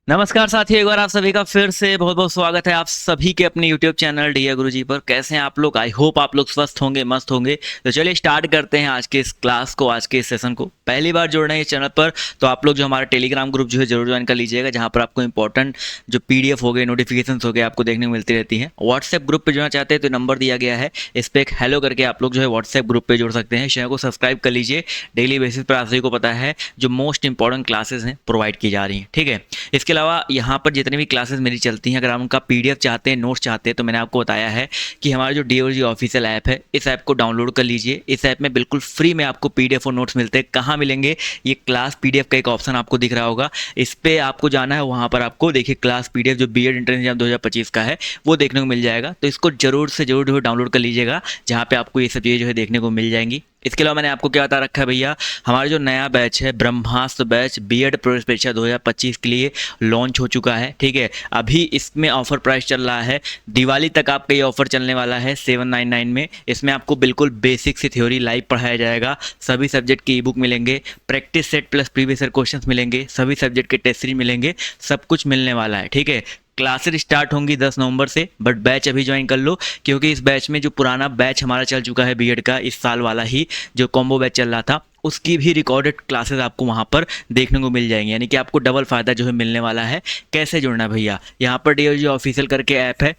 नमस्कार साथियों, एक बार आप सभी का फिर से बहुत बहुत स्वागत है आप सभी के अपने YouTube चैनल डियर गुरुजी पर। कैसे हैं आप लोग? आई होप आप लोग स्वस्थ होंगे, मस्त होंगे। तो चलिए स्टार्ट करते हैं आज के इस क्लास को, आज के इस सेशन को। पहली बार जुड़ रहे हैं इस चैनल पर तो आप लोग जो हमारा टेलीग्राम ग्रुप जो है जरूर ज्वाइन कर लीजिएगा, जहाँ पर आपको इंपॉर्टेंट जो PDF हो गए, नोटिफिकेशन हो गए, आपको देखने को मिलती रहती हैं। व्हाट्सएप ग्रुप पर जुड़ना चाहते हैं तो नंबर दिया गया है, इस पर एक हेलो करके आप लोग जो है व्हाट्सएप ग्रुप पर जुड़ सकते हैं। चैनल को सब्सक्राइब कर लीजिए। डेली बेसिस पर आप सभी को पता है जो मोस्ट इंपॉर्टेंट क्लासेस हैं प्रोवाइड की जा रही हैं, ठीक है। इसके अलावा यहाँ पर जितनी भी क्लासेस मेरी चलती हैं, अगर आप उनका PDF चाहते हैं, नोट्स चाहते हैं, तो मैंने आपको बताया है कि हमारा जो DOG ऑफिशियल ऐप है, इस ऐप को डाउनलोड कर लीजिए। इस ऐप में बिल्कुल फ्री में आपको PDF और नोट्स मिलते हैं। कहाँ मिलेंगे? ये क्लास PDF का एक ऑप्शन आपको दिख रहा होगा, इस पर आपको जाना है। वहाँ पर आपको देखिए क्लास PDF जो BEd एंट्रेंस एग्जाम 2025 का है वो देखने को मिल जाएगा। तो इसको जरूर से जरूर जो डाउनलोड कर लीजिएगा, जहाँ पे आपको ये सब चीज़ें जो है देखने को मिल जाएंगी। इसके अलावा मैंने आपको क्या बता रखा है भैया, हमारा जो नया बैच है ब्रह्मास्त्र बैच BEd प्रवेश परीक्षा 2025 के लिए लॉन्च हो चुका है, ठीक है। अभी इसमें ऑफर प्राइस चल रहा है, दिवाली तक आपका ये ऑफर चलने वाला है 799 में। इसमें आपको बिल्कुल बेसिक सी थ्योरी लाइव पढ़ाया जाएगा, सभी सब्जेक्ट की ई बुक मिलेंगे, practice set plus previous year questions मिलेंगे, सभी सब्जेक्ट के टेस्ट सीरीज मिलेंगे, सब कुछ मिलने वाला है, ठीक है। क्लासेस स्टार्ट होंगी 10 नवंबर से, बट बैच अभी ज्वाइन कर लो, क्योंकि इस बैच में जो पुराना बैच हमारा चल चुका है BEd का, इस साल वाला ही जो कॉम्बो बैच चल रहा था, उसकी भी रिकॉर्डेड क्लासेस आपको वहाँ पर देखने को मिल जाएंगी। यानी कि आपको डबल फ़ायदा जो है मिलने वाला है। कैसे जुड़ना है भैया? यहाँ पर DOG ऑफिशियल करके ऐप है,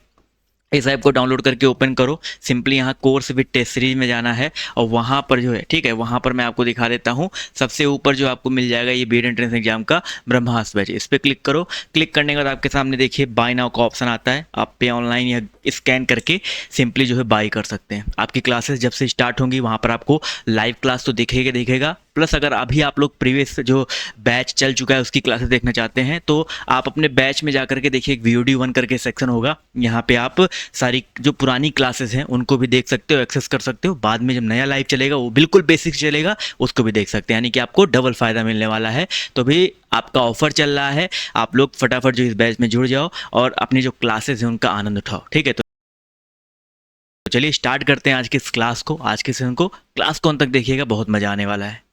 इस ऐप को डाउनलोड करके ओपन करो। सिंपली यहाँ कोर्स विद टेस्ट सीरीज में जाना है और वहाँ पर जो है, ठीक है, वहाँ पर मैं आपको दिखा देता हूँ। सबसे ऊपर जो आपको मिल जाएगा ये BEd एंट्रेंस एग्जाम का ब्रह्मास्त्र बैच, इस पर क्लिक करो। क्लिक करने के बाद आपके सामने देखिए बाय नाउ का ऑप्शन आता है, आप पे ऑनलाइन या स्कैन करके सिंपली जो है बाय कर सकते हैं। आपकी क्लासेस जब से स्टार्ट होंगी वहाँ पर आपको लाइव क्लास तो दिखेगा दिखेगा, प्लस अगर अभी आप लोग प्रीवियस जो बैच चल चुका है उसकी क्लासेस देखना चाहते हैं तो आप अपने बैच में जाकर के देखिए, एक VOD1 करके सेक्शन होगा, यहाँ पे आप सारी जो पुरानी क्लासेस हैं उनको भी देख सकते हो, एक्सेस कर सकते हो। बाद में जब नया लाइव चलेगा वो बिल्कुल बेसिक चलेगा, उसको भी देख सकते हैं। यानी कि आपको डबल फ़ायदा मिलने वाला है। तो भी आपका ऑफर चल रहा है, आप लोग फटाफट जो इस बैच में जुड़ जाओ और अपनी जो क्लासेस हैं उनका आनंद उठाओ, ठीक है। तो चलिए स्टार्ट करते हैं आज के इस क्लास को, आज के सेशन को। क्लास को अंत तक देखिएगा, बहुत मजा आने वाला है।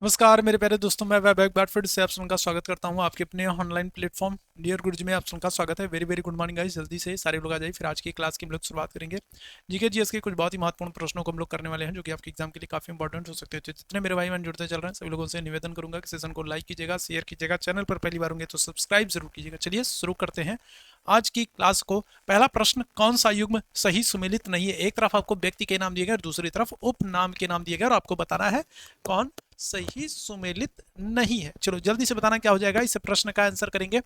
नमस्कार मेरे प्यारे दोस्तों, मैं वैभव एक बार फिर से आप सबका स्वागत करता हूं आपके अपने ऑनलाइन प्लेटफॉर्म डियर गुरुजी में। आप सबका स्वागत है। Very very good morning guys. जल्दी से सारे लोग आ जाइए, फिर आज की क्लास की हम लोग शुरुआत करेंगे। जीके जीएस के कुछ बहुत ही महत्वपूर्ण प्रश्नों को हम लोग करने वाले हैं, जो कि आपके एग्जाम के लिए काफी इंपॉर्टेंट हो सकते हैं। तो जितने मेरे भाई बहन जुड़ते चल रहे हैं सभी लोगों से निवेदन करूंगा कि सेशन को लाइक कीजिएगा, शेयर कीजिएगा, चैनल पर पहली बार होंगे तो सब्सक्राइब जरूर कीजिएगा। चलिए शुरू करते हैं आज की क्लास को। पहला प्रश्न, कौन सा युग्म सही सुमेलित नहीं है? एक तरफ आपको व्यक्ति के नाम दिए गए और दूसरी तरफ उपनाम के नाम दिए गए और आपको बताना है कौन सही सुमेलित नहीं है। चलो जल्दी से बताना क्या हो जाएगा। इस प्रश्न का आंसर करेंगे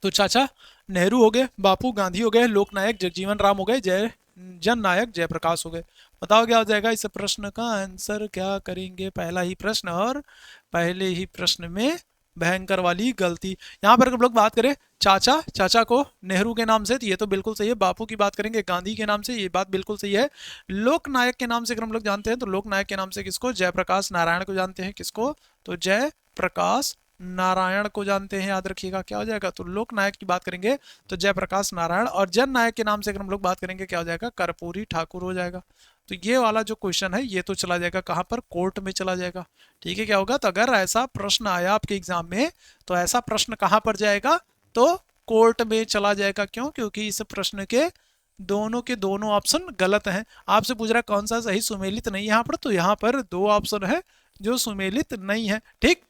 तो चाचा नेहरू हो गए, बापू गांधी हो गए, लोकनायक जगजीवन राम हो गए, जय जन नायक जयप्रकाश हो गए। बताओ क्या हो जाएगा। इस प्रश्न का आंसर क्या करेंगे? पहला ही प्रश्न और पहले ही प्रश्न में भयंकर वाली गलती। यहाँ पर हम लोग बात करें चाचा को नेहरू के नाम से, तो ये तो बिल्कुल सही है। बापू की बात करेंगे गांधी के नाम से, ये बात बिल्कुल सही है। लोकनायक के नाम से अगर हम लोग जानते हैं तो लोकनायक के नाम से किसको? जयप्रकाश नारायण को जानते हैं। किसको? तो जयप्रकाश नारायण को जानते हैं। याद रखिएगा क्या हो जाएगा। तो लोकनायक की बात करेंगे तो जयप्रकाश नारायण, और जन नायक के नाम से अगर हम लोग बात करेंगे क्या हो जाएगा? कर्पूरी ठाकुर हो जाएगा। तो ये वाला जो क्वेश्चन है ये तो चला जाएगा कहाँ पर? कोर्ट में चला जाएगा। ठीक है, क्या होगा? तो अगर ऐसा प्रश्न आया आपके एग्जाम में तो ऐसा प्रश्न कहाँ पर जाएगा? तो कोर्ट में चला जाएगा। क्यों? क्योंकि इस प्रश्न के दोनों ऑप्शन गलत हैं। आपसे पूछ रहा है कौन सा सही सुमेलित नहीं है यहाँ पर, तो यहाँ पर दो ऑप्शन है जो सुमेलित नहीं है। ठीक,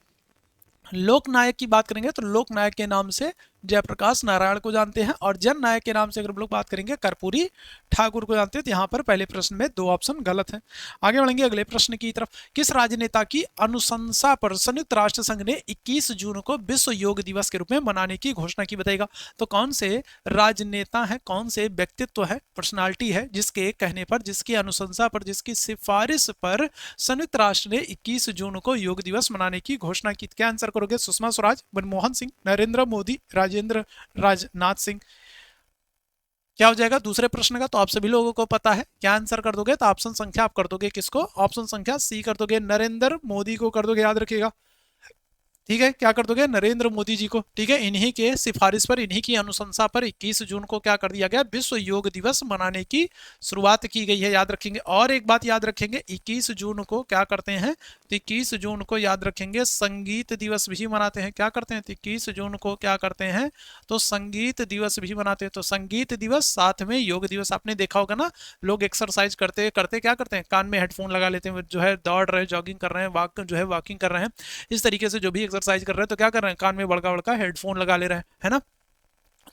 लोकनायक की बात करेंगे तो लोकनायक के नाम से जयप्रकाश नारायण को जानते हैं, और जन नायक के नाम से अगर हम लोग बात करेंगे कर्पूरी ठाकुर को जानते हैं। तो यहाँ पर पहले प्रश्न में दो ऑप्शन गलत हैं। आगे बढ़ेंगे अगले प्रश्न की तरफ। किस राजनेता की अनुशंसा पर संयुक्त राष्ट्र संघ ने 21 जून को विश्व योग दिवस के रूप में मनाने की घोषणा की? बताएगा। तो कौन से राजनेता है, कौन से व्यक्तित्व है, पर्सनालिटी है, जिसके कहने पर, जिसकी अनुशंसा पर, जिसकी सिफारिश पर संयुक्त राष्ट्र ने 21 जून को योग दिवस मनाने की घोषणा की? क्या आंसर करोगे? सुषमा स्वराज, मनमोहन सिंह, नरेंद्र मोदी, राजेंद्र राजनाथ सिंह। क्या हो जाएगा दूसरे प्रश्न का? तो आप सभी लोगों को पता है। क्या आंसर कर दोगे? तो ऑप्शन संख्या आप कर दोगे किसको? ऑप्शन संख्या सी कर दोगे, नरेंद्र मोदी को कर दोगे। याद रखिएगा ठीक है, क्या कर दोगे, नरेंद्र मोदी जी को, ठीक है, इन्हीं के सिफारिश पर, इन्हीं की अनुशंसा पर 21 जून को क्या कर दिया गया, विश्व योग दिवस मनाने की शुरुआत की गई है, याद रखेंगे। और एक बात याद रखेंगे, 21 जून को क्या करते हैं, तो 21 जून को याद रखेंगे संगीत दिवस भी मनाते हैं। क्या करते हैं, 21 जून को क्या करते हैं, तो संगीत दिवस भी मनाते हैं। तो संगीत दिवस साथ में योग दिवस, आपने देखा होगा ना, लोग एक्सरसाइज करते करते क्या करते हैं, कान में हेडफोन लगा लेते हैं, जो है दौड़ रहे हैं, जॉगिंग कर रहे हैं, वॉक जो है वॉकिंग कर रहे हैं, इस तरीके से जो भी एक्सरसाइज कर रहे हैं तो क्या कर रहे हैं, कान में बड़का बड़का हेडफोन लगा ले रहे हैं, है ना।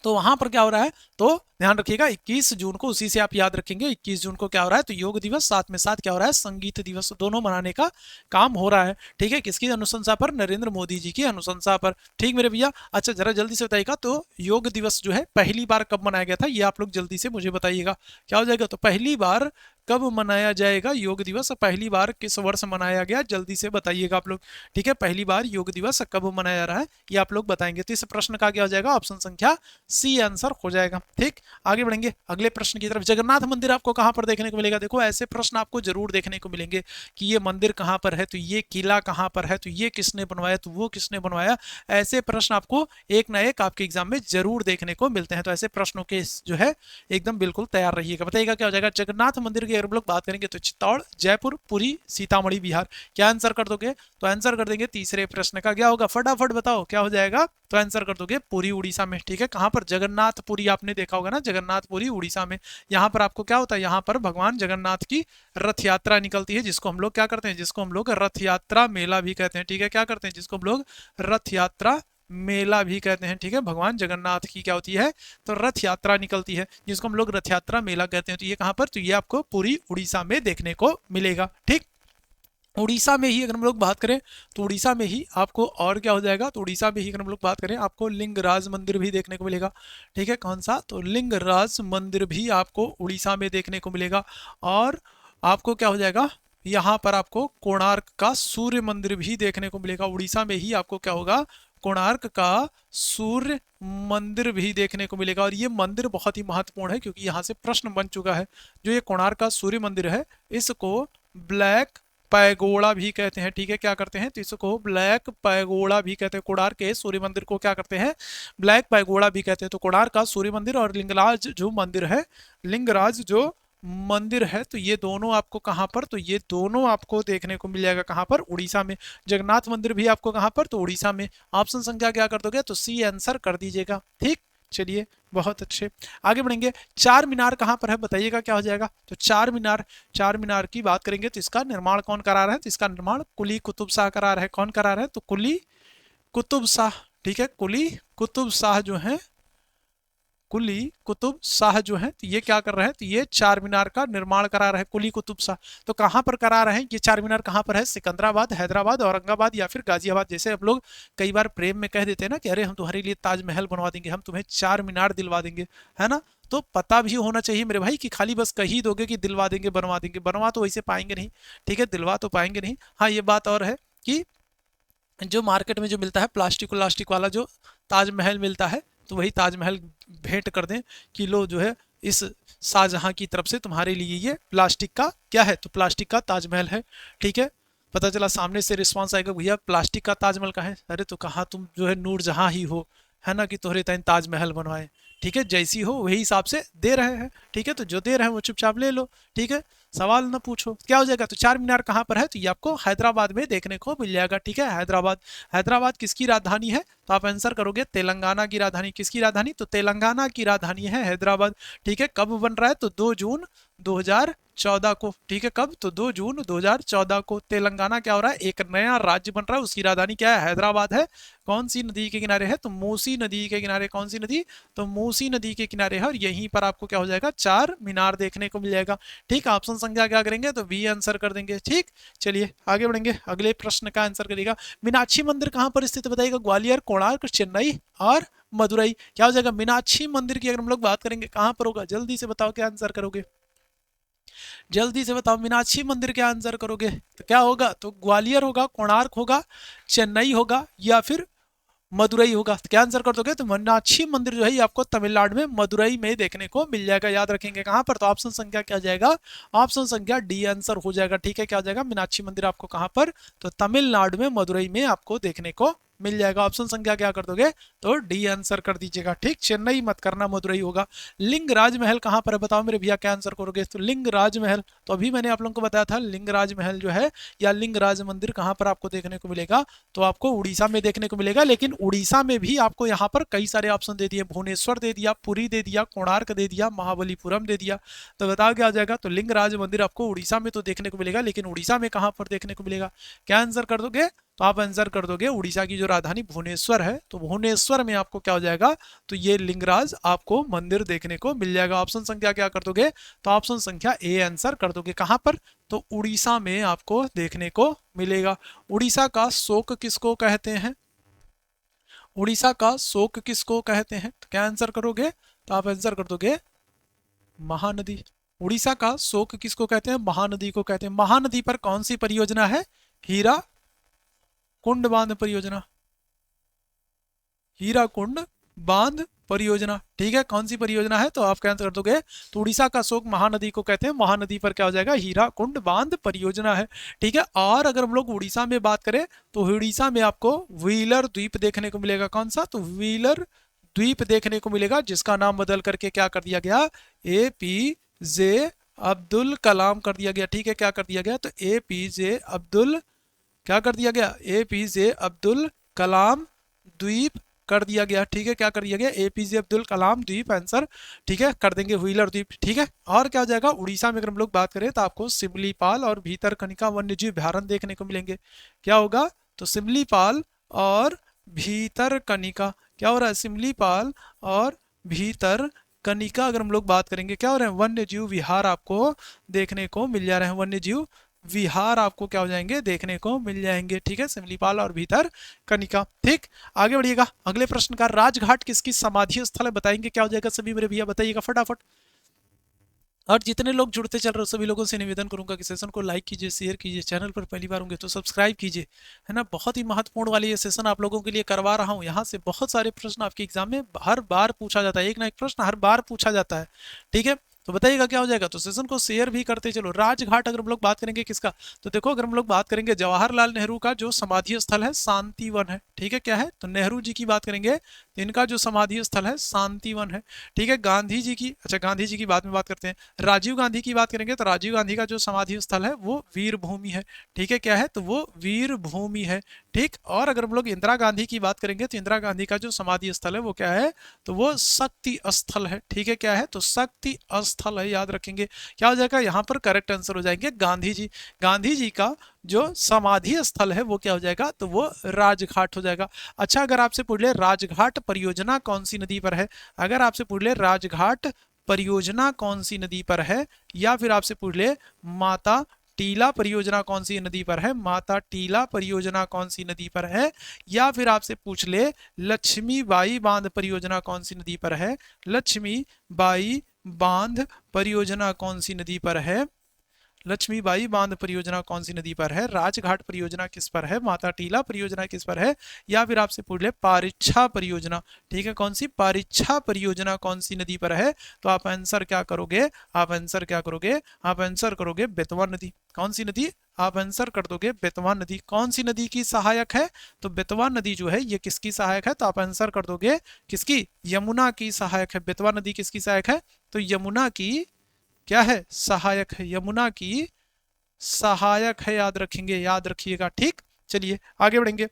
तो वहां पर क्या हो रहा है, तो ध्यान रखिएगा 21 जून को, उसी से आप याद रखेंगे 21 जून को क्या हो रहा है, तो योग दिवस, साथ में साथ क्या हो रहा है, संगीत दिवस, दोनों मनाने का काम हो रहा है। ठीक है, किसकी अनुशंसा पर, नरेंद्र मोदी जी की अनुशंसा पर। ठीक मेरे भैया, अच्छा जरा जल्दी से बताइएगा, तो योग दिवस जो है पहली बार कब मनाया गया था, ये आप लोग जल्दी से मुझे बताइएगा, क्या हो जाएगा, तो पहली बार कब मनाया जाएगा योग दिवस, पहली बार किस वर्ष मनाया गया, जल्दी से बताइएगा आप लोग। ठीक है, पहली बार योग दिवस कब मनाया जा रहा है, ये आप लोग बताएंगे। तो इस प्रश्न का क्या हो जाएगा, ऑप्शन संख्या सी आंसर हो जाएगा। ठीक, आगे बढ़ेंगे अगले प्रश्न की तरफ। जगन्नाथ मंदिर आपको कहां पर देखने को मिलेगा, देखो ऐसे प्रश्न आपको जरूर देखने को मिलेंगे कि ये मंदिर कहां पर है, तो ये किला कहां पर है, तो ये किसने बनवाया, तो वो किसने बनवाया, ऐसे प्रश्न आपको एक ना एक आपके एग्जाम में जरूर देखने को मिलते हैं। तो ऐसे प्रश्नों के जो है एकदम बिल्कुल तैयार रहिएगा। बताइएगा क्या हो जाएगा, जगन्नाथ मंदिर की अगर हम लोग बात करेंगे तो चित्तौड़, जयपुर, पुरी, सीतामढ़ी, बिहार। क्या आंसर कर दोगे, तो आंसर कर देंगे तीसरे प्रश्न का, क्या होगा, फटाफट बताओ क्या हो जाएगा, तो आंसर कर दोगे पुरी, उड़ीसा में। ठीक है, कहां पर, जगन्नाथपुरी, आपने देखा होगा ना, जगन्नाथपुरी उड़ीसा में। यहां पर आपको क्या होता है, यहां पर भगवान जगन्नाथ की रथ यात्रा निकलती है, जिसको हम लोग क्या करते हैं, जिसको हम लोग रथ यात्रा मेला भी कहते हैं। ठीक है, क्या करते हैं, जिसको हम लोग रथ यात्रा मेला भी कहते हैं। ठीक है, भगवान जगन्नाथ की क्या होती है, तो रथ यात्रा निकलती है, जिसको हम लोग रथ यात्रा मेला कहते हैं। तो ये कहां पर, तो ये आपको पूरी उड़ीसा में देखने को मिलेगा। ठीक, उड़ीसा में ही अगर हम लोग बात करें तो उड़ीसा में ही आपको और क्या हो जाएगा, तो उड़ीसा में ही अगर हम लोग बात करें आपको लिंगराज मंदिर भी देखने को मिलेगा। ठीक है, कौन सा, तो लिंगराज मंदिर भी आपको उड़ीसा में देखने को मिलेगा। और आपको क्या हो जाएगा, यहाँ पर आपको कोणार्क का सूर्य मंदिर भी देखने को मिलेगा। उड़ीसा में ही आपको क्या होगा, कोणार्क का सूर्य मंदिर भी देखने को मिलेगा। और ये मंदिर बहुत ही महत्वपूर्ण है, क्योंकि यहाँ से प्रश्न बन चुका है। जो ये कोणार्क का सूर्य मंदिर है, इसको ब्लैक पैगोड़ा भी कहते हैं। ठीक है, क्या करते हैं, तो इसको ब्लैक पैगोड़ा भी कहते हैं। कोणार्क के सूर्य मंदिर को क्या करते हैं, ब्लैक पैगोड़ा भी कहते हैं। तो कोणार्क का सूर्य मंदिर और लिंगराज जो मंदिर है, लिंगराज जो मंदिर है, तो ये दोनों आपको कहां पर, तो ये दोनों आपको देखने को मिल जाएगा कहां पर, उड़ीसा में। जगन्नाथ मंदिर भी आपको कहां पर, तो उड़ीसा में। ऑप्शन संख्या क्या कर दोगे, तो सी आंसर कर दीजिएगा। ठीक, चलिए बहुत अच्छे, आगे बढ़ेंगे। चार मीनार कहां पर है, बताइएगा क्या हो जाएगा, तो चार मीनार, चार मीनार की बात करेंगे तो इसका निर्माण कौन करा रहा है, तो इसका निर्माण कुली कुतुब शाह करा रहा है। कौन करा रहा है, तो कुली कुतुब शाह। ठीक है, कुली कुतुब शाह जो है, कुली कुतुब शाह जो है, तो ये क्या कर रहे हैं, तो ये चार मीनार का निर्माण करा रहे हैं कुली कुतुब शाह। तो कहां पर करा रहे हैं ये चार मीनार, कहां पर है, सिकंदराबाद, हैदराबाद, औरंगाबाद या फिर गाजियाबाद। जैसे हम लोग कई बार प्रेम में कह देते हैं ना कि अरे हम तुम्हारे लिए ताजमहल बनवा देंगे, हम तुम्हें चार मीनार दिलवा देंगे, है ना। तो पता भी होना चाहिए मेरे भाई कि खाली बस कही दोगे कि दिलवा देंगे, बनवा देंगे, बनवा तो वैसे पाएंगे नहीं। ठीक है, दिलवा तो पाएंगे नहीं। हाँ, ये बात और है कि जो मार्केट में जो मिलता है प्लास्टिक प्लास्टिक वाला जो ताजमहल मिलता है, तो वही ताजमहल भेंट कर दें कि लो जो है इस शाहजहां की तरफ से तुम्हारे लिए ये प्लास्टिक का क्या है, तो प्लास्टिक का ताजमहल है। ठीक है, पता चला सामने से रिस्पांस आएगा भैया प्लास्टिक का ताजमहल का है, अरे तो कहा तुम जो है नूरजहां ही हो, है ना, कि तोहरे तैन ताजमहल बनवाए। ठीक है, जैसी हो वही हिसाब से दे रहे हैं। ठीक है, तो जो दे रहे हैं वो चुपचाप ले लो। ठीक है, सवाल ना पूछो, क्या हो जाएगा, तो चार मीनार कहां पर है, तो ये आपको हैदराबाद में देखने को मिल जाएगा। ठीक है, हैदराबाद, हैदराबाद किसकी राजधानी है, तो आप आंसर करोगे तेलंगाना की राजधानी। किसकी राजधानी, तो तेलंगाना की राजधानी है हैदराबाद। ठीक है, कब बन रहा है, तो 2 जून 2014 को। ठीक है, कब, तो 2 जून 2014 को तेलंगाना क्या हो रहा है, एक नया राज्य बन रहा है, उसकी राजधानी क्या है, हैदराबाद है। कौन सी नदी के किनारे है, तो मूसी नदी के किनारे। कौन सी नदी, तो मूसी नदी के किनारे है, और यहीं पर आपको क्या हो जाएगा, चार मीनार देखने को मिल जाएगा। ठीक, ऑप्शन संख्या क्या करेंगे, तो बी आंसर कर देंगे। ठीक, चलिए आगे बढ़ेंगे, अगले प्रश्न का आंसर करिएगा। मीनाक्षी मंदिर कहां पर स्थित है, बताइएगा, ग्वालियर, कोणार्क, चेन्नई और मदुरई। क्या हो जाएगा, मीनाक्षी मंदिर की अगर हम लोग बात करेंगे कहां पर होगा, जल्दी से बताओ क्या आंसर करोगे, जल्दी से बताओ, मीनाक्षी मंदिर क्या आंसर करोगे, तो क्या होगा, तो ग्वालियर होगा, कोणार्क होगा, चेन्नई होगा या फिर मदुरई होगा। तो क्या आंसर कर दोगे, तो मीनाक्षी मंदिर जो है ये आपको तमिलनाडु में मदुरई में देखने को मिल जाएगा। याद रखेंगे कहां पर, तो ऑप्शन संख्या क्या जाएगा, ऑप्शन संख्या डी आंसर हो जाएगा। ठीक है, क्या हो जाएगा, मीनाक्षी मंदिर आपको कहां पर, तो तमिलनाडु में मदुरई में आपको देखने को मिल जाएगा। ऑप्शन संख्या क्या कर दोगे, तो डी आंसर कर दीजिएगा। ठीक, चेन्नई मत करना, मदुरई होगा। लिंगराज महल कहाँ पर है, बताओ मेरे भैया क्या आंसर करोगे। तो लिंगराज महल, तो अभी मैंने आप लोगों को बताया था लिंगराज महल जो है या लिंगराज मंदिर कहाँ पर आपको देखने को मिलेगा, तो आपको उड़ीसा में देखने को मिलेगा। लेकिन उड़ीसा में भी आपको यहाँ पर कई सारे ऑप्शन दे दिए, भुवनेश्वर दे दिया, पुरी दे दिया, कोणार्क दे दिया, महाबलीपुरम दे दिया। तो बताओ क्या आ जाएगा, तो लिंगराज मंदिर आपको उड़ीसा में तो देखने को मिलेगा, लेकिन उड़ीसा में कहाँ पर देखने को मिलेगा, क्या आंसर कर दोगे, तो आप आंसर कर दोगे उड़ीसा की जो राजधानी भुवनेश्वर है, तो भुवनेश्वर में आपको क्या हो जाएगा, तो ये लिंगराज आपको मंदिर देखने को मिल जाएगा। ऑप्शन संख्या क्या कर दोगे, तो ऑप्शन संख्या ए आंसर कर दोगे। कहां पर, तो उड़ीसा में आपको देखने को मिलेगा। उड़ीसा का शोक किसको कहते हैं, उड़ीसा का शोक किसको कहते हैं, तो क्या आंसर करोगे, तो आप आंसर कर दोगे महानदी। उड़ीसा का शोक किसको कहते हैं, महानदी को कहते हैं। महानदी पर कौन सी परियोजना है, हीरा कुंड बांध परियोजना, हीरा कुंड बांध परियोजना। ठीक है, कौन सी परियोजना है, तो आप क्या आंसर कर दोगे, तो उड़ीसा का शोक महानदी को कहते हैं। महानदी पर क्या हो जाएगा, हीरा कुंड बांध परियोजना है। ठीक है, और अगर हम लोग उड़ीसा में बात करें तो उड़ीसा में आपको व्हीलर द्वीप देखने को मिलेगा। कौन सा, तो व्हीलर द्वीप देखने को मिलेगा, जिसका नाम बदल करके क्या कर दिया गया, APJ अब्दुल कलाम कर दिया गया। ठीक है, क्या कर दिया गया, तो APJ अब्दुल, क्या कर दिया गया, APJ अब्दुल कलाम द्वीप कर दिया गया। ठीक है, क्या कर दिया गया, APJ अब्दुल कलाम द्वीप आंसर। ठीक है, कर देंगे व्हीलर द्वीप। ठीक है, और क्या हो जाएगा, उड़ीसा में अगर हम लोग बात करें तो आपको सिमलीपाल और भीतरकनिका वन्यजीव अभ्यारण्य देखने को मिलेंगे। क्या होगा, तो सिमलीपाल और भीतरकनिका, क्या हो रहा है, सिमलीपाल और भीतरकनिका अगर हम लोग बात करेंगे, क्या हो रहे हैं, वन्य जीव विहार आपको देखने को मिल जा रहे हैं। वन्य जीव विहार आपको क्या हो जाएंगे, देखने को मिल जाएंगे। ठीक है, सिमलीपाल और भीतरकनिका। ठीक, आगे बढ़िएगा। अगले प्रश्न का, राजघाट किसकी समाधि स्थल है, बताएंगे क्या हो जाएगा सभी मेरे भैया, बताइएगा फटाफट। और जितने लोग जुड़ते चल रहे हो सभी लोगों से निवेदन करूंगा कि सेशन को लाइक कीजिए, शेयर कीजिए, चैनल पर पहली बार होंगे तो सब्सक्राइब कीजिए, है ना। बहुत ही महत्वपूर्ण वाली ये सेशन आप लोगों के लिए करवा रहा हूँ। यहाँ से बहुत सारे प्रश्न आपके एग्जाम में हर बार पूछा जाता है, एक ना एक प्रश्न हर बार पूछा जाता है। ठीक है, तो बताइएगा क्या हो जाएगा, तो सेशन को शेयर भी करते चलो। राजघाट अगर हम लोग बात करेंगे किसका, तो देखो अगर हम लोग बात करेंगे जवाहरलाल नेहरू का जो समाधि स्थल है शांतिवन है। ठीक है, क्या है, तो नेहरू जी की बात करेंगे तो इनका जो समाधि स्थल है शांतिवन है। ठीक है, गांधी जी की, अच्छा गांधी जी की बाद में बात करते हैं। राजीव गांधी की बात करेंगे तो राजीव गांधी का जो समाधि स्थल है वो वीर भूमि है। ठीक है, क्या है, तो वो वीर भूमि है। ठीक, और अगर हम लोग इंदिरा गांधी की बात करेंगे तो इंदिरा गांधी का जो समाधि स्थल है वो क्या है, तो वो शक्ति स्थल है। ठीक है, क्या है, तो शक्ति स्थल है, याद रखेंगे। क्या हो जाएगा, यहाँ पर करेक्ट आंसर हो जाएंगे गांधी जी। गांधी जी का जो समाधि स्थल है वो क्या हो जाएगा, तो वो राजघाट हो जाएगा। अच्छा, अगर आपसे पूछ ले राजघाट परियोजना कौन सी नदी पर है, अगर आपसे पूछ ले राजघाट परियोजना कौन सी नदी पर है, या फिर आपसे पूछ ले माता टीला परियोजना कौन सी नदी पर है, माता टीला परियोजना कौन सी नदी पर है, या फिर आपसे पूछ ले लक्ष्मीबाई बांध परियोजना कौन सी नदी पर है, लक्ष्मीबाई बांध परियोजना कौन सी नदी पर है, लक्ष्मीबाई बांध परियोजना कौन सी नदी पर है, राजघाट परियोजना किस पर है, माता टीला परियोजना किस पर है, या फिर आपसे पूछ ले पारिच्छा परियोजना। ठीक है, कौन सी पारिच्छा परियोजना कौन सी नदी पर है, तो आप आंसर क्या करोगे, आप आंसर क्या करोगे, आप आंसर करोगे बेतवा नदी। कौन सी नदी, आप आंसर कर दोगे बेतवा नदी। कौन सी नदी की सहायक है, तो बेतवा नदी जो है ये किसकी सहायक है, तो आप आंसर कर दोगे किसकी, यमुना की सहायक है। बेतवा नदी किसकी सहायक है, तो यमुना की क्या है, सहायक है, यमुना की सहायक है, याद रखेंगे, याद रखिएगा। ठीक, चलिए आगे बढ़ेंगे।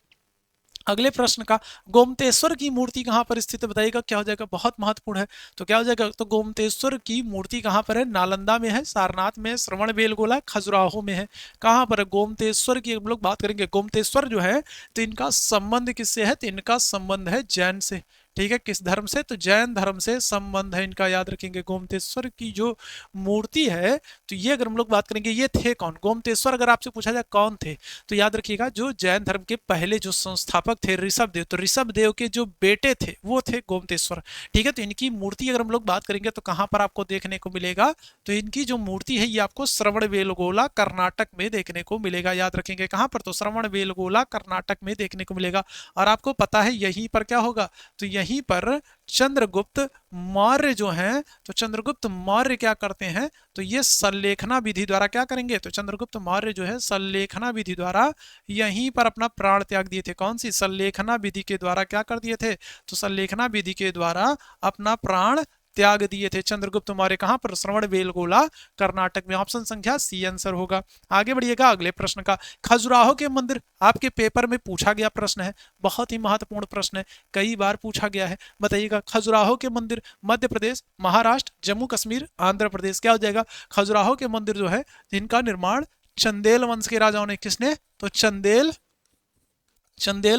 अगले प्रश्न का, गोमतेश्वर की मूर्ति कहां पर स्थित है, बताइएगा क्या हो जाएगा, बहुत महत्वपूर्ण है। तो क्या हो जाएगा, तो गोमतेश्वर की मूर्ति कहां पर है, नालंदा में है, सारनाथ में है, श्रवण बेलगोला, खजुराहो में है। कहां पर है, गोमतेश्वर की हम लोग बात करेंगे। गोमतेश्वर जो है तो इनका संबंध किससे है, तो इनका संबंध है जैन से। ठीक है, किस धर्म से, तो जैन धर्म से संबंध है इनका, याद रखेंगे। गोमतेश्वर की जो मूर्ति है तो ये अगर हम लोग बात करेंगे, ये थे कौन, गोमतेश्वर अगर आपसे पूछा जाए कौन थे, तो याद रखिएगा जो जैन धर्म के पहले जो संस्थापक थे ऋषभदेव, तो ऋषभदेव के जो बेटे थे वो थे गोमतेश्वर। ठीक है, तो इनकी मूर्ति अगर हम लोग बात करेंगे तो कहां पर आपको देखने को मिलेगा, तो इनकी जो मूर्ति है ये आपको श्रवण बेलगोला कर्नाटक में देखने को मिलेगा। याद रखेंगे कहां पर, तो श्रवण बेलगोला कर्नाटक में देखने को मिलेगा। और आपको पता है यहीं पर क्या होगा, तो यहीं पर चंद्रगुप्त मौर्य जो हैं, तो चंद्रगुप्त मौर्य क्या करते हैं, तो ये सल्लेखना विधि द्वारा क्या करेंगे, तो चंद्रगुप्त मौर्य जो है सल्लेखना विधि द्वारा यहीं पर अपना प्राण त्याग दिए थे। कौन सी, सल्लेखना विधि के द्वारा क्या कर दिए थे, तो सल्लेखना विधि के द्वारा अपना प्राण त्याग दिए थे चंद्रगुप्त मौर्य। कहां पर, श्रवणबेलगोला कर्नाटक में। ऑप्शन संख्या सी आंसर होगा। आगे बढ़िएगा अगले प्रश्न का। खजुराहो के मंदिर आपके पेपर में पूछा गया प्रश्न है, बहुत ही महत्वपूर्ण प्रश्न है, कई बार पूछा गया है। बताइएगा, खजुराहो के मंदिर मध्य प्रदेश, महाराष्ट्र, जम्मू कश्मीर, आंध्र प्रदेश। क्या हो जाएगा, खजुराहो के मंदिर जो है जिनका निर्माण चंदेल वंश के राजाओं ने, किसने, तो चंदेल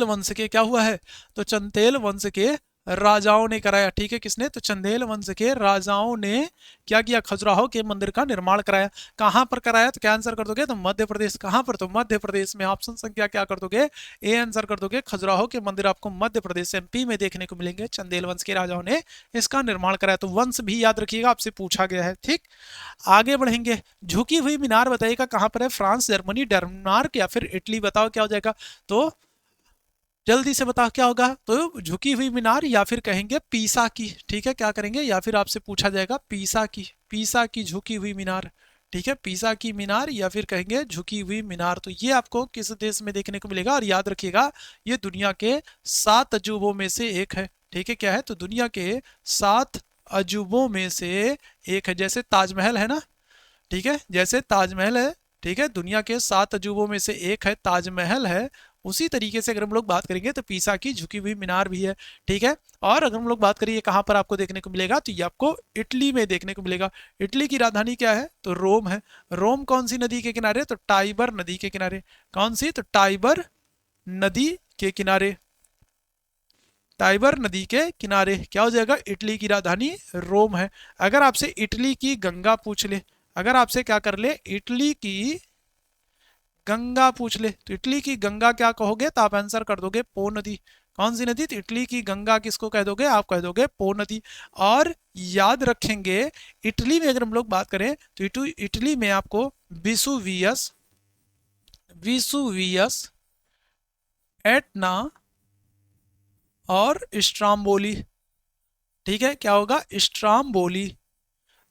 वंश के क्या हुआ है, तो चंदेल वंश के राजाओं ने कराया। ठीक है, किसने, तो चंदेल वंश के राजाओं ने क्या किया, खजुराहो के मंदिर का निर्माण कराया। कहां पर कराया, तो क्या आंसर कर दोगे, तो मध्य प्रदेश। कहां पर, तो मध्य प्रदेश में। ऑप्शन संख्या क्या कर दोगे, ए आंसर कर दोगे। खजुराहो के मंदिर आपको मध्य प्रदेश एमपी में देखने को मिलेंगे। चंदेल वंश के राजाओं ने इसका निर्माण कराया। तो वंश भी याद रखिएगा, आपसे पूछा गया है। ठीक, आगे बढ़ेंगे। झुकी हुई मीनार बताइएगा कहां पर है, फ्रांस, जर्मनी, डेनमार्क या फिर इटली। बताओ क्या हो जाएगा, तो जल्दी से बताओ क्या होगा, तो झुकी हुई मीनार या फिर कहेंगे पीसा की। ठीक है, क्या करेंगे, या फिर आपसे पूछा जाएगा पीसा की झुकी हुई मीनार। ठीक है, पीसा की मीनार या फिर कहेंगे झुकी हुई मीनार। तो ये आपको किस देश में देखने को मिलेगा, और याद रखिएगा ये दुनिया के 7 अजूबों में से एक है। ठीक है, क्या है, तो दुनिया के 7 अजूबों में से एक है। जैसे ताजमहल है ना, ठीक है, जैसे ताजमहल है, ठीक है, दुनिया के 7 अजूबों में से एक है, ताजमहल है। उसी तरीके से अगर हम लोग बात करेंगे तो पीसा की झुकी हुई मीनार भी है। ठीक है, और अगर हम लोग बात करिए कहां पर आपको देखने को मिलेगा, तो ये आपको इटली में देखने को मिलेगा। इटली की राजधानी क्या है, तो रोम है। रोम कौन सी नदी के किनारे, तो टाइबर नदी के किनारे। कौन सी, तो टाइबर नदी के किनारे। टाइबर नदी के किनारे क्या हो जाएगा, इटली की राजधानी रोम है। अगर आपसे इटली की गंगा पूछ ले, अगर आपसे क्या कर ले, इटली की गंगा पूछ ले, तो इटली की गंगा क्या कहोगे, तो आप आंसर कर दोगे पो नदी। कौन सी नदी, तो इटली की गंगा किसको कह दोगे, आप कह दोगे पो नदी। और याद रखेंगे इटली में अगर हम लोग बात करें तो इटली में आपको विसुवियस, एटना और स्ट्राम्बोली। ठीक है, क्या होगा, स्ट्राम्बोली।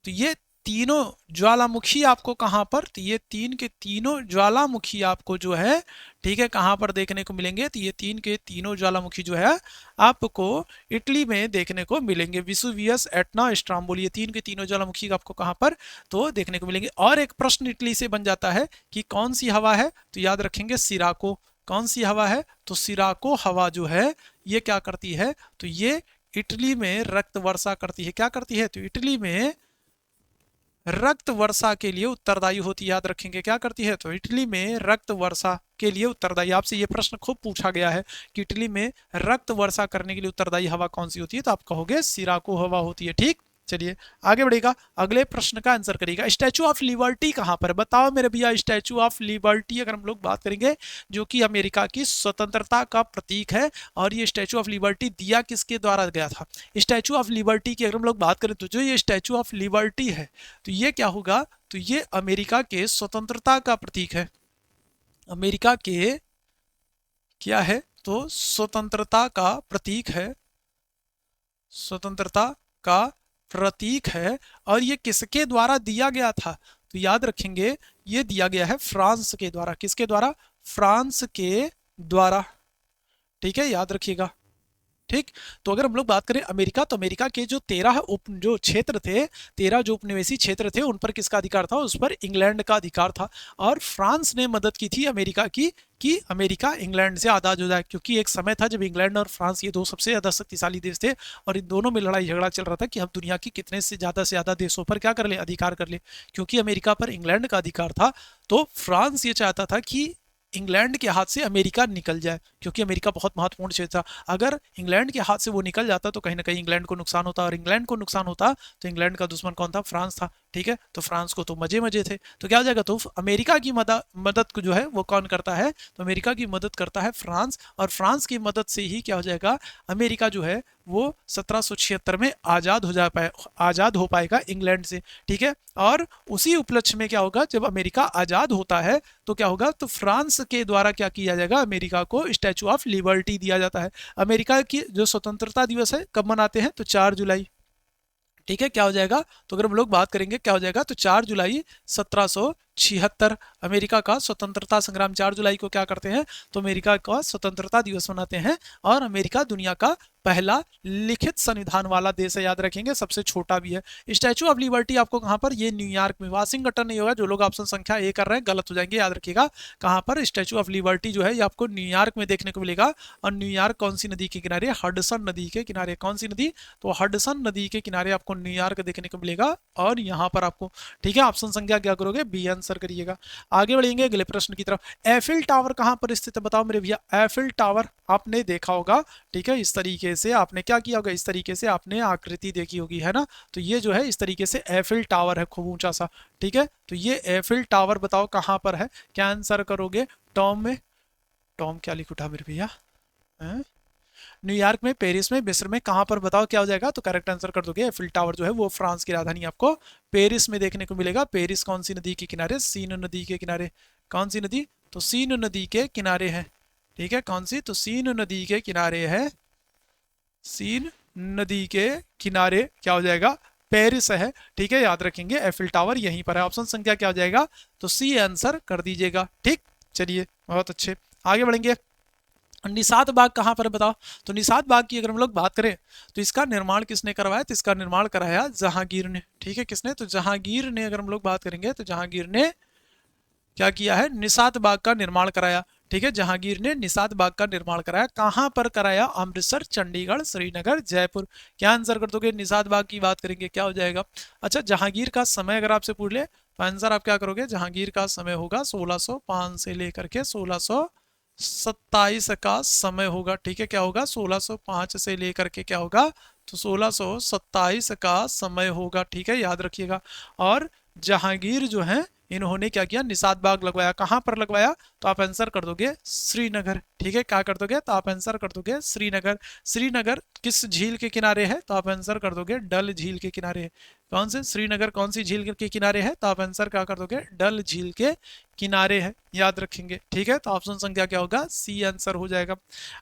तो ये तीनों ज्वालामुखी आपको कहां पर, तो ये तीन के तीनों ज्वालामुखी आपको जो है, ठीक है, कहां पर देखने को मिलेंगे, तो ये तीन के तीनों ज्वालामुखी जो है आपको इटली में देखने को मिलेंगे। विसुवियस, एटना, स्ट्राम्बोली, ये तीन के तीनों ज्वालामुखी आपको कहां पर तो देखने को मिलेंगे। और एक प्रश्न इटली से बन जाता है कि कौन सी हवा है, तो याद रखेंगे सिराको। कौन सी हवा है, तो सिराको हवा जो है ये क्या करती है, तो ये इटली में रक्त वर्षा करती है। क्या करती है, तो इटली में रक्त वर्षा के लिए उत्तरदायी होती है। याद रखेंगे क्या करती है, तो इटली में रक्त वर्षा के लिए उत्तरदायी। आपसे ये प्रश्न खूब पूछा गया है कि इटली में रक्त वर्षा करने के लिए उत्तरदायी हवा कौन सी होती है, तो आप कहोगे सिराको हवा होती है। ठीक, चलिए आगे बढ़ेगा, अगले प्रश्न का आंसर करिएगा। स्टैचू ऑफ लिबर्टी कहां पर है, बताओ मेरे भैया। स्टैचू ऑफ लिबर्टी अगर हम लोग बात करेंगे, जो कि अमेरिका की स्वतंत्रता का प्रतीक है, और ये स्टैचू ऑफ लिबर्टी दिया किसके द्वारा गया था। स्टैचू ऑफ लिबर्टी की अगर हम लोग बात करें तो जो ये स्टैचू ऑफ लिबर्टी है, तो ये क्या होगा, तो ये अमेरिका के स्वतंत्रता का प्रतीक है। अमेरिका के क्या है, तो स्वतंत्रता का प्रतीक है, स्वतंत्रता का प्रतीक है। और ये किसके द्वारा दिया गया था, तो याद रखेंगे ये दिया गया है फ्रांस के द्वारा। किसके द्वारा, फ्रांस के द्वारा। ठीक है, याद रखिएगा। ठीक, तो अगर हम लोग बात करें अमेरिका, तो अमेरिका के जो 13 जो क्षेत्र थे, 13 जो उपनिवेशी क्षेत्र थे, उन पर किसका अधिकार था, उस पर इंग्लैंड का अधिकार था। और फ्रांस ने मदद की थी अमेरिका की कि अमेरिका इंग्लैंड से आज़ाद हो जाए, क्योंकि एक समय था जब इंग्लैंड और फ्रांस ये दो सबसे ज़्यादा शक्तिशाली देश थे, और इन दोनों में लड़ाई झगड़ा चल रहा था कि हम दुनिया की कितने से ज़्यादा देशों पर क्या कर ले, अधिकार कर ले। क्योंकि अमेरिका पर इंग्लैंड का अधिकार था, तो फ्रांस ये चाहता था कि इंग्लैंड के हाथ से अमेरिका निकल जाए, क्योंकि अमेरिका बहुत महत्वपूर्ण क्षेत्र था। अगर इंग्लैंड के हाथ से वो निकल जाता तो कहीं ना कहीं इंग्लैंड को नुकसान होता, और इंग्लैंड को नुकसान होता तो इंग्लैंड का दुश्मन कौन था, फ्रांस था। ठीक है, तो फ्रांस को तो मजे मजे थे, तो क्या हो जाएगा, तो अमेरिका की मदद को जो है वो कौन करता है, तो अमेरिका की मदद करता है फ्रांस, और फ्रांस की मदद से ही क्या हो जाएगा, अमेरिका जो है वो 1776 में आजाद हो पाएगा इंग्लैंड से। ठीक है, और उसी उपलक्ष्य में क्या होगा, जब अमेरिका आजाद होता है तो क्या होगा, तो फ्रांस के द्वारा क्या किया जाएगा, अमेरिका को स्टैचू ऑफ लिबर्टी दिया जाता है। अमेरिका की जो स्वतंत्रता दिवस है कब मनाते हैं, तो 4 जुलाई। ठीक है, क्या हो जाएगा, तो अगर हम लोग बात करेंगे क्या हो जाएगा, तो 4 जुलाई 1776 अमेरिका का स्वतंत्रता संग्राम। 4 जुलाई को क्या करते हैं, तो अमेरिका का स्वतंत्रता दिवस मनाते हैं, और अमेरिका दुनिया का पहला लिखित संविधान वाला देश है, याद रखेंगे, सबसे छोटा भी है। स्टैचू ऑफ लिबर्टी आपको कहां पर, ये न्यूयॉर्क में, वाशिंगटन नहीं होगा, जो लोग ऑप्शन संख्या ए कर रहे हैं गलत हो जाएंगे, याद रखिएगा। कहां पर स्टैचू ऑफ लिबर्टी जो है ये आपको न्यूयॉर्क में देखने को मिलेगा, और न्यूयॉर्क कौन सी नदी के किनारे, हडसन नदी के किनारे। कौन सी नदी, तो हडसन नदी के किनारे आपको न्यूयॉर्क देखने को मिलेगा, और यहाँ पर आपको, ठीक है, ऑप्शन संख्या क्या करोगे, बी आंसर करिएगा। आगे बढ़ेंगे अगले प्रश्न की तरफ। एफिल टावर कहां पर स्थित है, बताओ मेरे भैया। एफिल टावर आपने देखा होगा, ठीक है, इस तरीके से आपने क्या किया होगा, इस तरीके से आपने आकृति देखी होगी, है ना, तो ये जो है इस तरीके से एफिल टावर है, खूब ऊंचा सा। ठीक है, तो ये एफिल टावर बताओ कहां पर है, क्या आंसर करोगे, टॉम में, टॉम क्या लिख उठा मेरे भैया, न्यूयॉर्क में, पेरिस में, मिस्र में, कहां पर बताओ क्या हो जाएगा, तो करेक्ट आंसर कर दोगे, एफिल टावर जो है वो फ्रांस की राजधानी आपको पेरिस में देखने को मिलेगा। पेरिस कौन सी नदी के किनारे, सीन नदी के किनारे। कौन सी नदी, तो सीन नदी के किनारे है। ठीक है, कौन सी, तो सीन नदी के किनारे है, सीन नदी के किनारे क्या हो जाएगा, पेरिस है। ठीक है, याद रखेंगे एफिल टावर यहीं पर है। ऑप्शन संख्या क्या हो जाएगा, तो सी आंसर कर दीजिएगा। ठीक, चलिए बहुत अच्छे, आगे बढ़ेंगे। निषाद बाग कहां पर बताओ, तो निषाद बाग की अगर हम लोग बात करें तो इसका निर्माण किसने करवाया, तो इसका निर्माण कराया जहांगीर ने। ठीक है, किसने, तो जहांगीर ने, अगर हम लोग बात करेंगे तो जहांगीर ने क्या किया है, निषाद बाग का निर्माण कराया। ठीक है, जहांगीर ने निषाद बाग का निर्माण कराया, कहां पर कराया, अमृतसर, चंडीगढ़, श्रीनगर, जयपुर। क्या आंसर कर दोगे, निषाद बाग की बात करेंगे क्या हो जाएगा। अच्छा, जहांगीर का समय अगर आपसे पूछ ले तो आंसर आप क्या करोगे, जहांगीर का समय होगा 1605 से लेकर के 1627 का समय होगा। ठीक है, क्या होगा, 1605 से लेकर के क्या होगा, तो 1627 का समय होगा। ठीक है, याद रखिएगा। और जहांगीर जो है इन्होंने क्या किया, निषाद बाग लगवाया, कहां पर लगवाया, तो आप आंसर कर दोगे श्रीनगर। ठीक है, क्या कर दोगे, तो आप आंसर कर दोगे श्रीनगर। श्रीनगर किस झील के किनारे है, तो आप आंसर कर दोगे डल झील के किनारे। कौन से, श्रीनगर कौन सी झील के किनारे है, तो आप आंसर क्या कर दोगे, डल झील के किनारे है, याद रखेंगे। ठीक है, तो ऑप्शन संख्या क्या होगा, सी आंसर हो जाएगा।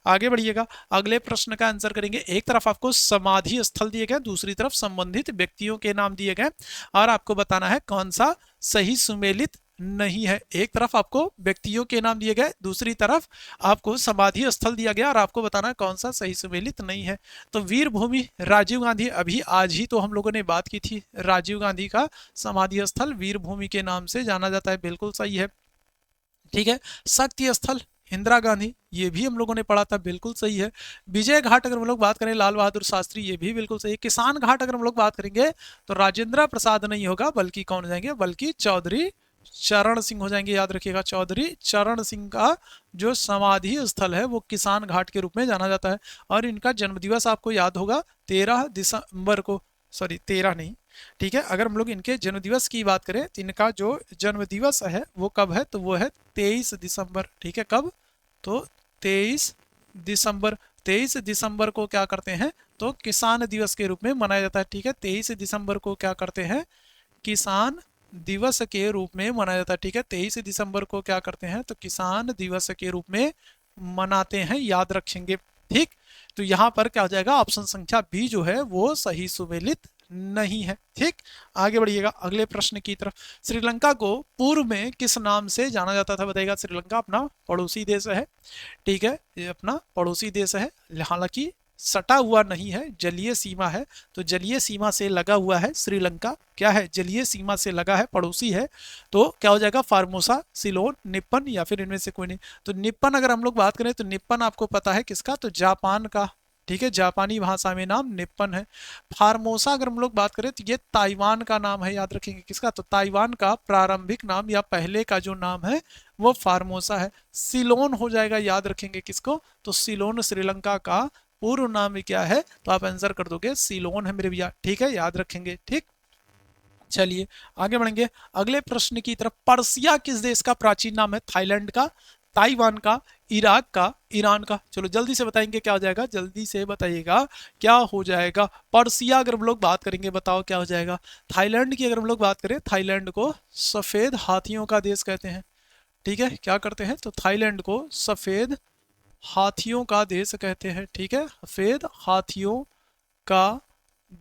आगे बढ़िएगा, अगले प्रश्न का आंसर करेंगे। एक तरफ आपको समाधि स्थल दिए गए, दूसरी तरफ संबंधित व्यक्तियों के नाम दिए गए, और आपको बताना है कौन सा सही सुमेलित नहीं है। एक तरफ आपको व्यक्तियों के नाम दिए गए, दूसरी तरफ आपको समाधि स्थल दिया गया, और आपको बताना है कौन सा सही सुमेलित नहीं है। तो वीर भूमि राजीव गांधी, अभी आज ही तो हम लोगों ने बात की थी, राजीव गांधी का समाधि स्थल वीर भूमि के नाम से जाना जाता है, बिल्कुल सही है। ठीक है, शक्ति स्थल इंदिरा गांधी, ये भी हम लोगों ने पढ़ा था, बिल्कुल सही है। विजय घाट अगर हम लोग बात करें, लाल बहादुर शास्त्री, ये भी बिल्कुल सही है। किसान घाट अगर हम लोग बात करेंगे तो राजेंद्र प्रसाद नहीं होगा, बल्कि कौन हो जाएंगे, बल्कि चौधरी चरण सिंह हो जाएंगे, याद रखिएगा। चौधरी चरण सिंह का जो समाधि स्थल है वो किसान घाट के रूप में जाना जाता है, और इनका जन्मदिवस आपको याद होगा 13 दिसंबर को, सॉरी 13 नहीं, ठीक है, अगर हम लोग इनके जन्मदिवस की बात करें तो इनका जो जन्मदिवस है वो कब है, तो वो है 23 दिसंबर। ठीक है, कब, तो 23 दिसंबर। 23 दिसंबर को क्या करते हैं, तो किसान दिवस के रूप में मनाया जाता है। ठीक है, 23 दिसंबर को क्या करते हैं, किसान दिवस के रूप में मनाया जाता है। ठीक है, 23 दिसंबर को क्या करते हैं, तो किसान दिवस के रूप में मनाते हैं, याद रखेंगे। ठीक, तो यहां पर क्या हो जाएगा, ऑप्शन संख्या बी जो है वो सही सुमेलित नहीं है। ठीक, आगे बढ़िएगा अगले प्रश्न की तरफ। श्रीलंका को पूर्व में किस नाम से जाना जाता था, बताइएगा। श्रीलंका अपना पड़ोसी देश है, ठीक है, ये अपना पड़ोसी देश है, हालांकि सटा हुआ नहीं है, जलीय सीमा है, तो जलीय सीमा से लगा हुआ है श्रीलंका, क्या है, जलीय सीमा से लगा है, पड़ोसी है, तो क्या हो जाएगा, फार्मोसा, सिलोन, निप्पन, या फिर इनमें से कोई नहीं। तो निप्पन अगर हम लोग बात करें तो निप्पन आपको पता है किसका, तो जापान का। ठीक है, जापानी भाषा में नाम निप्पन है। फार्मोसा अगर हम लोग बात करें तो ये ताइवान का नाम है, याद रखेंगे किसका, तो ताइवान का प्रारंभिक नाम या पहले का जो नाम है वो फार्मोसा है। सिलोन हो जाएगा, याद रखेंगे किसको, तो सिलोन श्रीलंका का पूर्व नाम क्या है, तो आप आंसर कर दोगे सिलोन है मेरे भैया। ठीक है, याद रखेंगे। ठीक, चलिए आगे बढ़ेंगे अगले प्रश्न की तरफ। पर्सिया किस देश का प्राचीन नाम है? थाईलैंड का, ताइवान का, इराक का, ईरान का। चलो जल्दी से बताएंगे क्या हो जाएगा, जल्दी से बताइएगा क्या हो जाएगा। पर्सिया अगर हम लोग बात करेंगे, बताओ क्या हो जाएगा। थाईलैंड की अगर हम लोग बात करें, थाईलैंड को सफेद हाथियों का देश कहते हैं। ठीक है, क्या करते हैं? तो थाईलैंड को सफेद हाथियों का देश कहते हैं। ठीक है, सफेद हाथियों का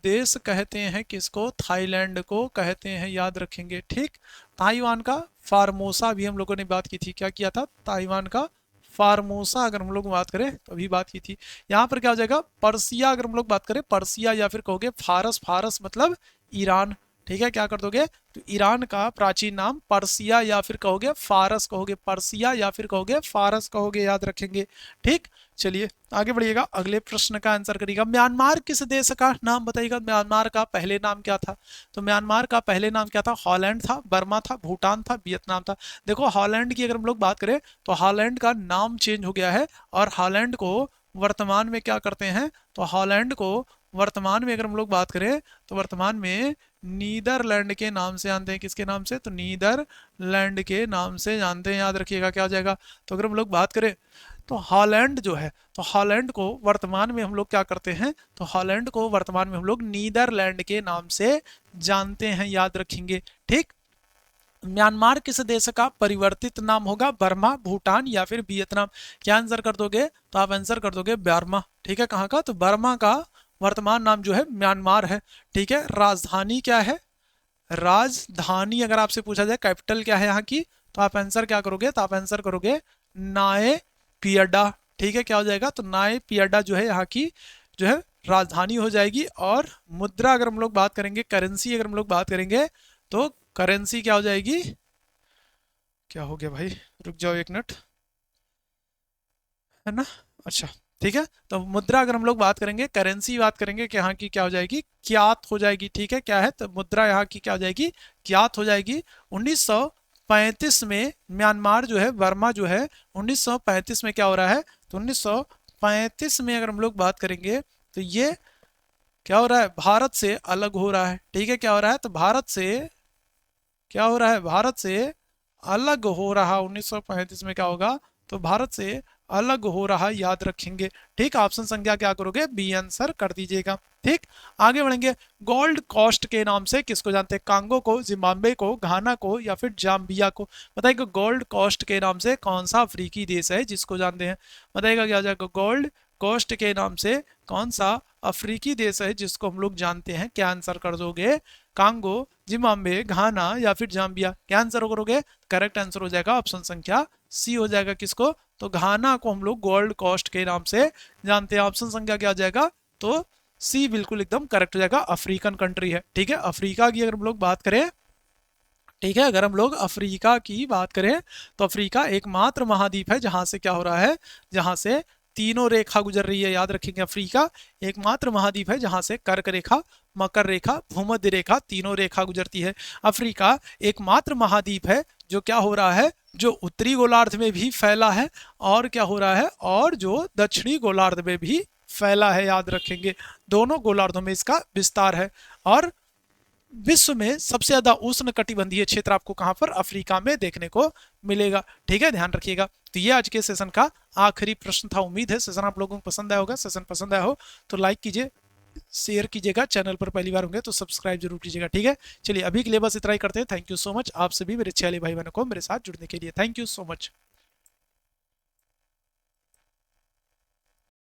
देश कहते हैं किसको? थाईलैंड को कहते हैं, याद रखेंगे। ठीक, ताइवान का फार्मोसा भी हम लोगों ने बात की थी। क्या किया था? ताइवान का फार्मोसा अगर हम लोग बात करें तो अभी बात की थी। यहाँ पर क्या हो जाएगा? पर्सिया अगर हम लोग बात करें, पर्सिया या फिर कहोगे फारस, फारस मतलब ईरान। ठीक है, क्या कर दोगे? तो ईरान का प्राचीन नाम पर्सिया या फिर कहोगे फारस कहोगे, पर्सिया या फिर कहोगे फारस कहोगे, याद रखेंगे। ठीक, चलिए आगे बढ़िएगा, अगले प्रश्न का आंसर करिएगा। म्यांमार किस देश का नाम बताइएगा। म्यांमार का पहले नाम क्या था? तो म्यांमार का पहले नाम क्या था? हॉलैंड था, बर्मा था, भूटान था, वियतनाम था। देखो हॉलैंड की अगर हम लोग बात करें तो हॉलैंड का नाम चेंज हो गया है और हॉलैंड को वर्तमान में क्या करते हैं? तो हॉलैंड को वर्तमान में अगर हम लोग बात करें तो वर्तमान में नीदरलैंड के नाम से जानते हैं। किसके नाम से? तो नीदरलैंड के नाम से जानते हैं, याद रखिएगा क्या हो जाएगा। तो अगर हम लोग बात करें तो हॉलैंड जो है, तो हॉलैंड को वर्तमान में हम लोग क्या करते हैं? तो हॉलैंड को वर्तमान में हम लोग नीदरलैंड के नाम से जानते हैं, याद रखेंगे। ठीक, म्यांमार किस देश का परिवर्तित नाम होगा? बर्मा, भूटान या फिर वियतनाम। क्या आंसर कर दोगे? तो आप आंसर कर दोगे बर्मा। ठीक है, कहाँ का? तो बर्मा का वर्तमान नाम जो है म्यांमार है। ठीक है, राजधानी क्या है? राजधानी अगर आपसे पूछा जाए कैपिटल क्या है यहाँ की, तो आप आंसर क्या करोगे? तो आप आंसर करोगे नाए पियडा। ठीक है, क्या हो जाएगा? तो नाए पियडा जो है यहाँ की जो है राजधानी हो जाएगी। और मुद्रा अगर हम लोग बात करेंगे, करेंसी अगर हम लोग बात करेंगे तो करेंसी क्या हो जाएगी? क्या हो गया भाई, रुक जाओ एक मिनट, है ना। अच्छा ठीक है, तो मुद्रा अगर हम लोग बात करेंगे, करेंसी बात करेंगे कि यहाँ की क्या हो जाएगी? क्यात हो जाएगी। ठीक है, क्या है? तो मुद्रा यहाँ की क्या हो जाएगी? क्यात हो जाएगी। 1935 में म्यांमार जो है, बर्मा जो है, 1935 में क्या हो रहा है? तो 1935 में अगर हम लोग बात करेंगे तो ये क्या हो रहा है? भारत से अलग हो रहा है। ठीक है, क्या हो रहा है? तो भारत से क्या हो रहा है? भारत से अलग हो रहा। 1935 में क्या होगा? तो भारत से अलग हो रहा, याद रखेंगे। ठीक, ऑप्शन संख्या क्या करोगे? बी आंसर कर दीजिएगा। ठीक, आगे बढ़ेंगे। गोल्ड कोस्ट के नाम से किसको जानते हैं? कांगो को, जिम्बाब्वे को, घाना को या फिर जाम्बिया को। बताइएगा गोल्ड कोस्ट के नाम से कौन सा अफ्रीकी देश है जिसको जानते हैं? बताइएगा क्या हो जाएगा? गोल्ड कोस्ट के नाम से कौन सा अफ्रीकी देश है जिसको हम लोग जानते हैं? क्या आंसर कर दोगे? कांगो, जिम्बाब्वे, घाना या फिर जाम्बिया। क्या आंसर करोगे? करेक्ट आंसर हो जाएगा ऑप्शन संख्या सी हो जाएगा। किसको? तो घाना को हम लोग गोल्ड कोस्ट के नाम से जानते हैं। ऑप्शन संख्या क्या हो जाएगा? तो सी बिल्कुल एकदम करेक्ट हो जाएगा, अफ्रीकन कंट्री है। ठीक है, अफ्रीका की अगर हम लोग बात करें, ठीक है, अगर हम लोग अफ्रीका की बात करें तो अफ्रीका एकमात्र महाद्वीप है जहां से क्या हो रहा है? जहां से तीनों रेखा गुजर रही है, याद रखेंगे। अफ्रीका एकमात्र महाद्वीप है जहां से कर्क रेखा, मकर रेखा, भूमध्य रेखा, तीनों रेखा गुजरती है। अफ्रीका एकमात्र महाद्वीप है जो क्या हो रहा है? जो उत्तरी गोलार्ध में भी फैला है और क्या हो रहा है? और जो दक्षिणी गोलार्ध में भी फैला है, याद रखेंगे। दोनों गोलार्धों में इसका विस्तार है। और विश्व में सबसे ज्यादा उष्ण कटिबंधीय क्षेत्र आपको कहां पर? अफ्रीका में देखने को मिलेगा। ठीक है, ध्यान रखिएगा। तो ये आज के सेशन का आखिरी प्रश्न था। उम्मीद है सेशन आप लोगों को पसंद आया होगा। सेशन पसंद आया हो तो लाइक कीजिए, शेयर कीजिएगा, चैनल पर पहली बार होंगे तो सब्सक्राइब जरूर कीजिएगा। ठीक है, चलिए अभी के लिए बस इतना ही करते हैं। थैंक यू सो मच आप सभी मेरे अच्छे वाले भाई बहनों को मेरे साथ जुड़ने के लिए। Thank you so much.